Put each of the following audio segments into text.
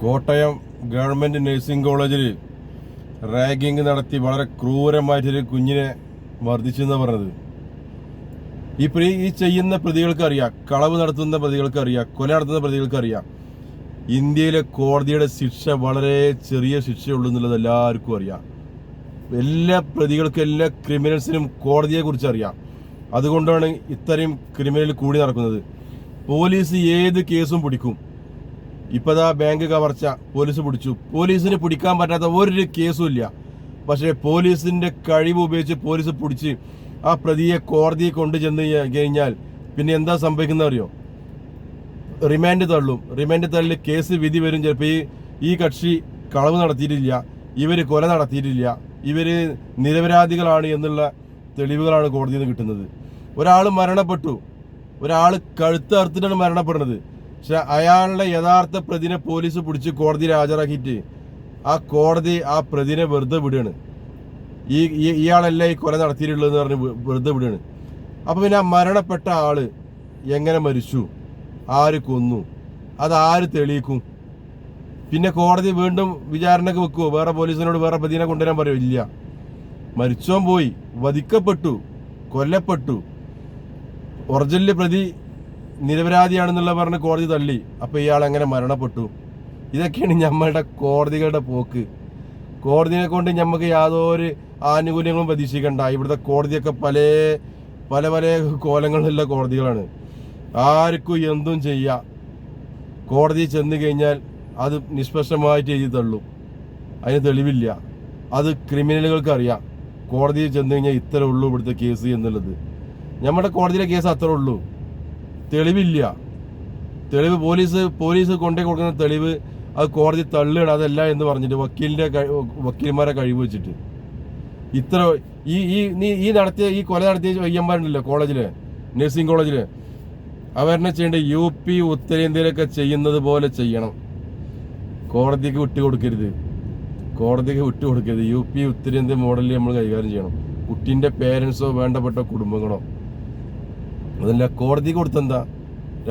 Kottayam government nursing കോളേജിൽ ragging നടത്തി വളരെ ക്രൂരമായിട്ടൊരു കുഞ്ഞിനെ മർദ്ദിച്ചെന്ന് പറഞ്ഞത്. ഈ ചെയ്യുന്ന പ്രതികൾക്കറിയാം, കളവ് നടത്തുന്ന പ്രതികൾക്കറിയാം, കൊല നടത്തുന്ന പ്രതികൾക്കറിയാം ഇന്ത്യയിലെ കോടതിയുടെ ശിക്ഷ വളരെ ചെറിയ ശിക്ഷയുള്ളൂ എന്നുള്ളത് എല്ലാവർക്കും അറിയാം. എല്ലാ പ്രതികൾക്കും, എല്ലാ ക്രിമിനൽസിനും കോടതിയെ കുറിച്ച് അറിയാം. അതുകൊണ്ടാണ് ഇത്രയും ക്രിമിനൽ കൂടി നടക്കുന്നത്. പോലീസ് ഏത് കേസും പിടിക്കും. ഇപ്പതാ ബാങ്ക് കവർച്ച പോലീസ് പിടിച്ചു. പോലീസിന് പിടിക്കാൻ പറ്റാത്ത ഒരു കേസും ഇല്ല. പക്ഷേ പോലീസിന്റെ കഴിവ് ഉപയോഗിച്ച് പോലീസ് പിടിച്ച് ആ പ്രതിയെ കോടതിയെ കൊണ്ടുചെന്ന് കഴിഞ്ഞാൽ പിന്നെ എന്താ സംഭവിക്കുന്നത് അറിയോ? റിമാൻഡ് തള്ളും. റിമാൻഡ് തള്ളി കേസ് വിധി വരും. ചിലപ്പോൾ ഈ കക്ഷി കളവ് നടത്തിയിട്ടില്ല, ഇവർ കൊല നടത്തിയിട്ടില്ല, ഇവർ നിരപരാധികളാണ് എന്നുള്ള തെളിവുകളാണ് കോടതിയിൽ നിന്ന് കിട്ടുന്നത്. ഒരാൾ മരണപ്പെട്ടു, ഒരാൾ കഴുത്ത് അറുത്തിട്ടാണ് മരണപ്പെടുന്നത്. പക്ഷെ അയാളുടെ യഥാർത്ഥ പ്രതിനെ പോലീസ് പിടിച്ച് കോടതിയിൽ ഹാജരാക്കിയിട്ട് ആ കോടതി ആ പ്രതിനെ വെറുതെ വിടുകയാണ്. ഇയാളല്ല ഈ കൊല നടത്തിയിട്ടുള്ളതെന്ന് പറഞ്ഞ് വെറുതെ വിടുകയാണ്. അപ്പോൾ പിന്നെ ആ മരണപ്പെട്ട ആള് എങ്ങനെ മരിച്ചു, ആര് കൊന്നു, അതാര് തെളിയിക്കും? പിന്നെ കോടതി വീണ്ടും വിചാരണക്ക് വെക്കുമോ? വേറെ പോലീസിനോട് വേറെ പ്രതിനെ കൊണ്ടുവരാൻ പറയുമോ? ഇല്ല. മരിച്ചോൻ പോയി, വധിക്കപ്പെട്ടു, കൊല്ലപ്പെട്ടു, ഒറിജിനൽ പ്രതി നിരപരാധിയാണെന്നുള്ള പറഞ്ഞ് കോടതി തള്ളി. അപ്പോൾ ഇയാൾ എങ്ങനെ മരണപ്പെട്ടു? ഇതൊക്കെയാണ് നമ്മളുടെ കോടതികളുടെ പോക്ക്. കോടതിനെ കൊണ്ട് നമുക്ക് യാതൊരു ആനുകൂല്യങ്ങളും പ്രതീക്ഷിക്കണ്ട. ഇവിടുത്തെ കോടതിയൊക്കെ പല പല പല കോലങ്ങളുള്ള കോടതികളാണ്. ആർക്കും എന്തും ചെയ്യാം. കോടതി ചെന്ന് കഴിഞ്ഞാൽ അത് നിഷ്പക്ഷമായിട്ട് എഴുതി തള്ളും. അതിന് തെളിവില്ല. അത് ക്രിമിനലുകൾക്ക് അറിയാം. കോടതിയിൽ ചെന്ന് കഴിഞ്ഞാൽ ഇത്ര ഉള്ളൂ ഇവിടുത്തെ കേസ് എന്നുള്ളത്. നമ്മുടെ കോടതിയിലെ കേസ് അത്ര ഉള്ളൂ. തെളിവില്ല. തെളിവ് പോലീസ് കൊണ്ടേ കൊടുക്കുന്ന തെളിവ് അത് കോടതി തള്ളുകയാണ്. അതല്ല എന്ന് പറഞ്ഞിട്ട് വക്കീൽമാരെ കഴിവ് വെച്ചിട്ട് ഇത്ര ഈ കൊല നടത്തിയ പയ്യന്മാരുണ്ടല്ലോ കോളേജില്, നഴ്സിംഗ് കോളേജില്, അവരെന്നെ ചെയ്യേണ്ട UP ഉത്തരേന്ത്യയിലൊക്കെ ചെയ്യുന്നത് പോലെ ചെയ്യണം. കോടതിക്ക് വിട്ടുകൊടുക്കരുത്. UP ഉത്തരേന്ത്യ മോഡലിൽ നമ്മൾ കൈകാര്യം ചെയ്യണം. കുട്ടീൻ്റെ പേരൻസോ വേണ്ടപ്പെട്ട കുടുംബങ്ങളോ അതല്ല. കോടതിക്ക് കൊടുത്തെന്താ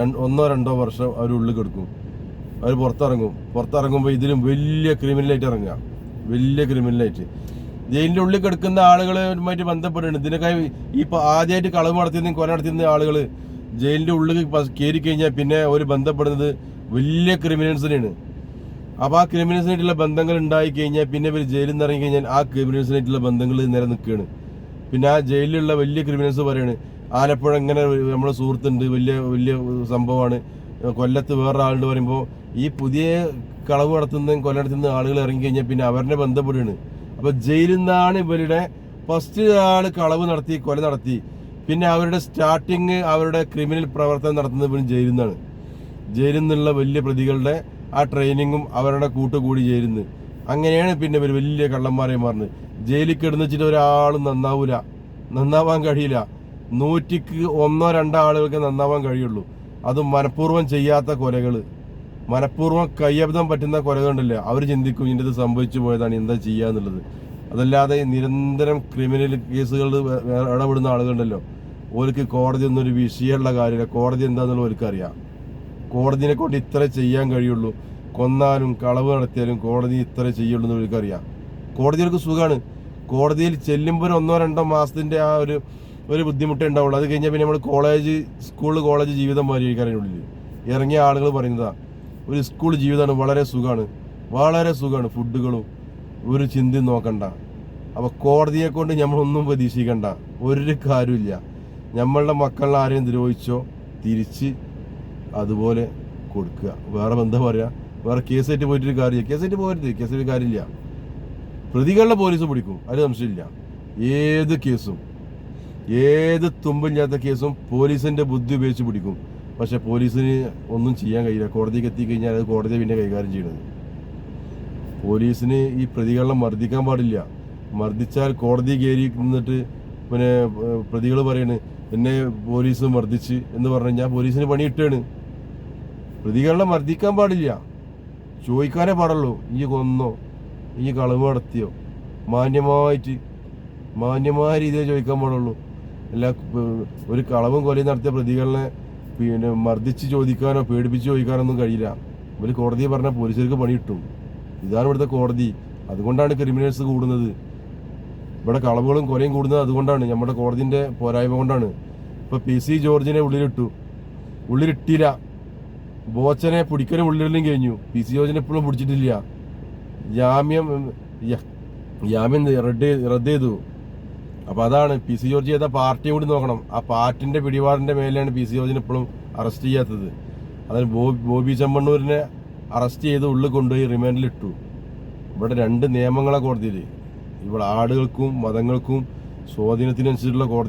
1-2 വർഷം അവർ ഉള്ളിൽ കിടക്കും. അവർ പുറത്തിറങ്ങുമ്പോൾ ഇതിലും വലിയ ക്രിമിനലായിട്ട് ഇറങ്ങുക. വലിയ ക്രിമിനലായിട്ട് ജയിലിൻ്റെ ഉള്ളിൽ കിടക്കുന്ന ആളുകളുമായിട്ട് ബന്ധപ്പെടുന്നുണ്ട്. ഇതിനൊക്കെ ആദ്യമായിട്ട് കളവ് നടത്തിയതും കൊല നടത്തിയ ആളുകൾ ജയിലിൻ്റെ ഉള്ളിൽ കയറി കഴിഞ്ഞാൽ പിന്നെ അവർ ബന്ധപ്പെടുന്നത് വലിയ ക്രിമിനൽസിനെയാണ്. അപ്പോൾ ആ ക്രിമിനൽസിനായിട്ടുള്ള ബന്ധങ്ങൾ ഉണ്ടായി കഴിഞ്ഞാൽ പിന്നെ ഇവർ ജയിലിൽ നിന്ന് ഇറങ്ങി കഴിഞ്ഞാൽ ആ ക്രിമിനൽസിനായിട്ടുള്ള ബന്ധങ്ങൾ നിലനിൽക്കുകയാണ്. പിന്നെ ആ ജയിലിലുള്ള വലിയ ക്രിമിനൽസ് പറയാണ്, ആലപ്പുഴ ഇങ്ങനെ നമ്മുടെ സുഹൃത്തുണ്ട്, വലിയ സംഭവമാണ്, കൊല്ലത്ത് വേറെ ആളുണ്ട് പറയുമ്പോൾ ഈ പുതിയ കളവ് നടത്തുന്നതും കൊല നടത്തുന്ന ആളുകൾ ഇറങ്ങി കഴിഞ്ഞാൽ പിന്നെ അവരെ ബന്ധപ്പെടുകയാണ്. അപ്പോൾ ജയിലിൽ നിന്നാണ് ഇവരുടെ ഫസ്റ്റ് ആൾ കളവ് നടത്തി കൊല നടത്തി, പിന്നെ അവരുടെ സ്റ്റാർട്ടിങ് അവരുടെ ക്രിമിനൽ പ്രവർത്തനം നടത്തുന്നത് പിന്നെ ജയിലിൽ നിന്നാണ്. ജയിലിൽ നിന്നുള്ള വലിയ പ്രതികളുടെ ആ ട്രെയിനിങ്ങും അവരുടെ കൂട്ടുകൂടി ജയിലിൽ നിന്ന് അങ്ങനെയാണ് പിന്നെ ഇവർ വലിയ കള്ളന്മാരെ മാറുന്നത്. ജയിലിൽ കിടന്ന് വെച്ചിട്ട് ഒരാളും നന്നാവാൻ കഴിയില്ല. 100-1-2 ആളുകൾക്ക് നന്നാവാൻ കഴിയുള്ളൂ. അതും മനഃപൂർവ്വം ചെയ്യാത്ത കൊലകൾ, മനഃപൂർവ്വം കയ്യബദ്ധം പറ്റുന്ന കൊലകളുണ്ടല്ലോ, അവർ ചിന്തിക്കും ഇതിൻ്റെ ഇത് സംഭവിച്ചു പോയതാണ്, എന്താ ചെയ്യാന്നുള്ളത്. അതല്ലാതെ നിരന്തരം ക്രിമിനൽ കേസുകളിൽ ഇടപെടുന്ന ആളുകളുണ്ടല്ലോ, ഓർക്ക് കോടതി ഒന്നും ഒരു വിഷയമുള്ള കാര്യമില്ല. കോടതി എന്താണെന്നുള്ള ഓർക്ക് അറിയാം. കോടതിനെ കൊണ്ട് ഇത്ര ചെയ്യാൻ കഴിയുള്ളൂ. കൊന്നാലും കളവ് നടത്തിയാലും കോടതി ഇത്ര ചെയ്യുള്ളൂ എന്ന് ഓർക്കറിയാം. കോടതികൾക്ക് സുഖമാണ്. കോടതിയിൽ ചെല്ലുമ്പോൾ 1-2 മാസത്തിൻ്റെ ആ ഒരു ബുദ്ധിമുട്ടേ ഉണ്ടാവുള്ളൂ. അത് കഴിഞ്ഞാൽ പിന്നെ നമ്മൾ കോളേജ് ജീവിതം മാറിയിരിക്കാനുള്ളിൽ ഇറങ്ങിയ ആളുകൾ പറയുന്നതാ ഒരു സ്കൂൾ ജീവിതമാണ്, വളരെ സുഖമാണ്. ഫുഡുകളും ഒരു ചിന്തയും നോക്കണ്ട. അപ്പോൾ കോടതിയെ കൊണ്ട് നമ്മളൊന്നും പ്രതീക്ഷിക്കണ്ട. ഒരു കാര്യമില്ല. നമ്മളുടെ മക്കളെ ആരെയും ദ്രോഹിച്ചോ തിരിച്ച് അതുപോലെ കൊടുക്കുക. വേറെ എന്താ പറയുക? വേറെ കേസായിട്ട് പോയിട്ടൊരു കാര്യമില്ല. കേസായിട്ട് കാര്യമില്ല. പ്രതികളുടെ പോലീസ് പിടിക്കും, അത് സംശയമില്ല. ഏത് തുമ്പില്ലാത്ത കേസും പോലീസിന്റെ ബുദ്ധി ഉപയോഗിച്ച് പിടിക്കും. പക്ഷെ പോലീസിന് ഒന്നും ചെയ്യാൻ കഴിയില്ല. കോടതിക്ക് എത്തിക്കഴിഞ്ഞാൽ അത് കോടതി പിന്നെ കൈകാര്യം ചെയ്യണത്. പോലീസിന് ഈ പ്രതികളെ മർദ്ദിക്കാൻ പാടില്ല. മർദ്ദിച്ചാൽ കോടതി കയറി നിന്നിട്ട് പിന്നെ പ്രതികൾ പറയണ് എന്നെ പോലീസ് മർദ്ദിച്ച് എന്ന് പറഞ്ഞു കഴിഞ്ഞാൽ പോലീസിന് പണി കിട്ടുകയാണ്. പ്രതികളെ മർദ്ദിക്കാൻ പാടില്ല. ചോദിക്കാനേ പാടുള്ളൂ, ഈ കൊന്നോ, ഈ കളവ് നടത്തിയോ, മാന്യമായ രീതിയിൽ ചോദിക്കാൻ പാടുള്ളൂ. അല്ല ഒരു കളവും കൊലയും നടത്തിയ പ്രതികളെ പിന്നെ മർദ്ദിച്ച് ചോദിക്കാനോ പേടിപ്പിച്ച് ചോദിക്കാനോ ഒന്നും കഴിയില്ല. ഇവർ കോടതിയെ പറഞ്ഞാൽ പോലീസുകാർക്ക് പണി കിട്ടും. ഇതാണ് ഇവിടുത്തെ കോടതി. അതുകൊണ്ടാണ് ക്രിമിനൽസ് കൂടുന്നത്. ഇവിടെ കളവുകളും കൊലയും കൂടുന്നത് അതുകൊണ്ടാണ്, നമ്മുടെ കോടതിൻ്റെ പോരായ്മ കൊണ്ടാണ്. ഇപ്പോൾ PC ജോർജിനെ ഉള്ളിലിട്ടില്ല, ബോച്ചനെ പിടിക്കലും ഉള്ളിലും കഴിഞ്ഞു. PC ജോർജിനെ ഇപ്പോഴും പിടിച്ചിട്ടില്ല. ജാമ്യം റദ്ദ് ചെയ്തു. അപ്പോൾ അതാണ് PC ജോർജ് ചെയ്ത പാർട്ടിയും കൂടി നോക്കണം. ആ പാർട്ടിൻ്റെ പിടിപാടിൻ്റെ മേലെയാണ് PC ജോർജിനെ ഇപ്പോഴും അറസ്റ്റ് ചെയ്യാത്തത്. അതിന് ബോബി ചെമ്മണ്ണൂരിനെ അറസ്റ്റ് ചെയ്ത് ഉള്ളിൽ കൊണ്ടുപോയി റിമാൻഡിലിട്ടു. ഇവിടെ 2 നിയമങ്ങളെ കോടതിയിൽ. ഇവിടെ ആടുകൾക്കും മതങ്ങൾക്കും സ്വാധീനത്തിനനുസരിച്ചുള്ള കോടതി.